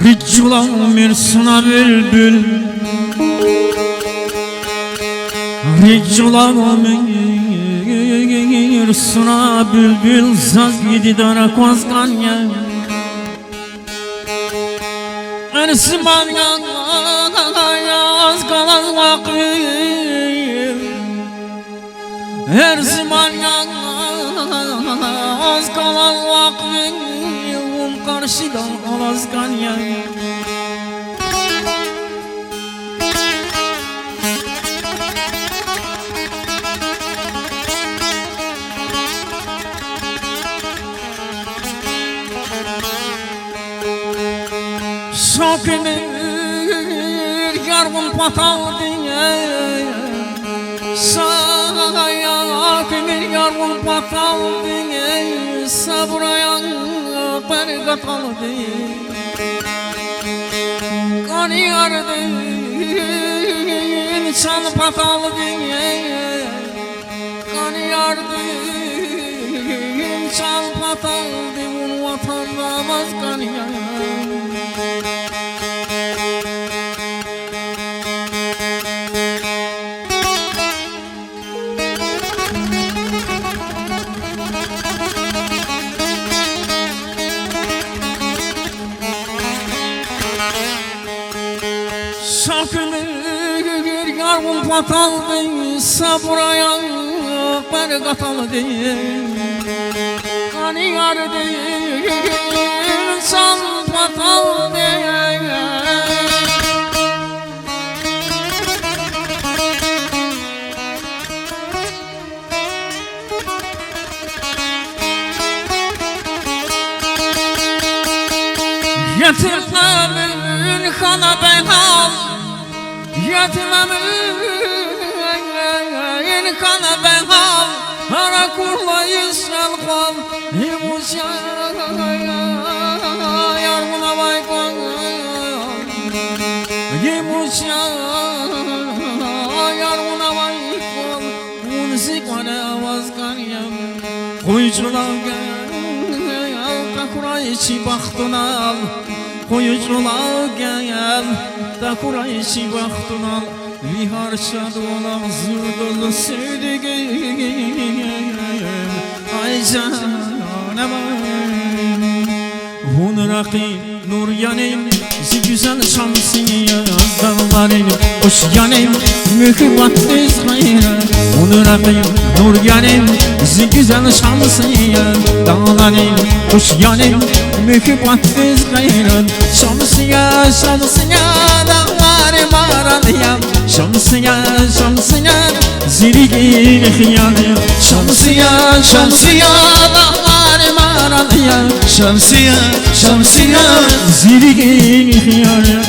Ricculan mirsuna bülbül Ricculan mirsuna bülbül Zaz gididara kozganya Ersman yaz kalan vakit Her zaman yaz kalan vakit Karşıdan alazgan ya Şokemir yargın patal diye Şokemir yargın patal diye Sabrayan pergatal diye Kan yardın çal patal diye Kan yardın çal patal diye Un vatanlamaz kan yardın Şakülür yargın patal değil Sabrayan pergatal değil Hani yar değil Çal patal değil Yetimlerin kana benal Yetimlerin kana benal Ara kurlayız şalkal Yumuşa Yarmına baykal Yumuşa Yarmına baykal Unsikane avazkan yam Koyucular gel Takurayçi baktına al Koyucular gel Takurayçi baktına al Vihar şadolar zırdırlı sevdiğim Ay canım Hunraki nur yanayım Zi güzel şamsiye Dağlarım hoş yanayım Mühibbat düz gayrı Hunraki nur yanayım Zi güzel şamsiye Dağlarım hoş yanayım Mühibbat düz gayrı Şamsiye şamsiye Dağlarım aranıyam Şamsiye şamsiye Zirgin hiyalıyam Şamsiye şamsiye Dağlarım aranıyam Şamsiye şamsiye Zirgin hiyalıyam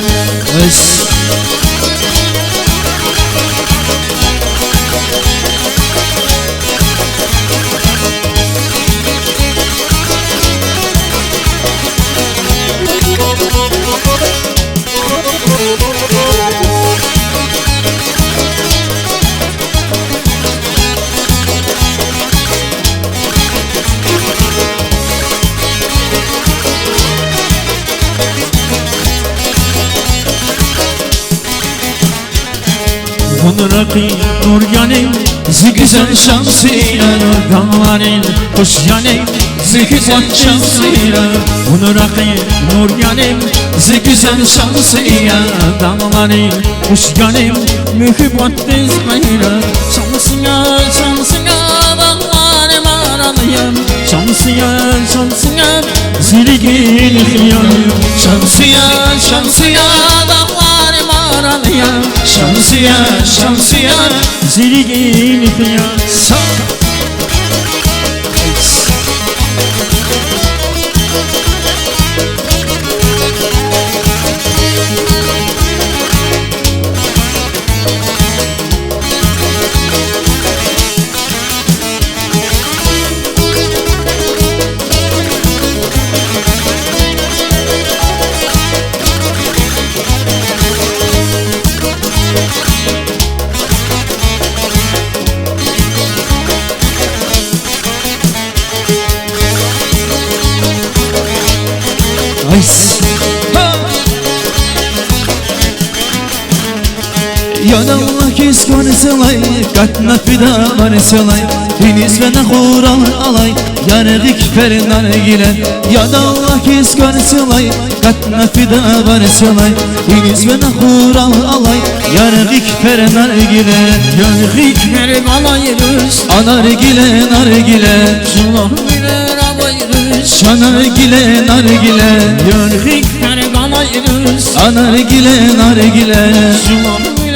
Hunraki nur yanayım Zi güzel şamsiye Dağlarım hoş yanayım Zi güzel şamsiye Hunraki nur yanayım Zi güzel şamsiye Dağlarım hoş yanayım Mühibbat düz gayrı Şamsiye şamsiye Dağlarım aranıyam Şamsiye şamsiye Zirgin hiyalıyam Şamsiye şamsiye Dağlarım aranıyam Şamsiye şamsiye Zirgin hiyalıyam Yes. Ya Allah kis konsolay katna fida varsolay Deniz ve nahural alay yarık fernan gile Ya Allah kis konsolay katna fida varsolay Deniz ve nahural alay yarık fernan gile Yarık fernan ayırız Anar gile nar gile Sular bilir abayırız Şanar gile nar gile Yarık fernan ayırız Anar gile nar gile Sular bilir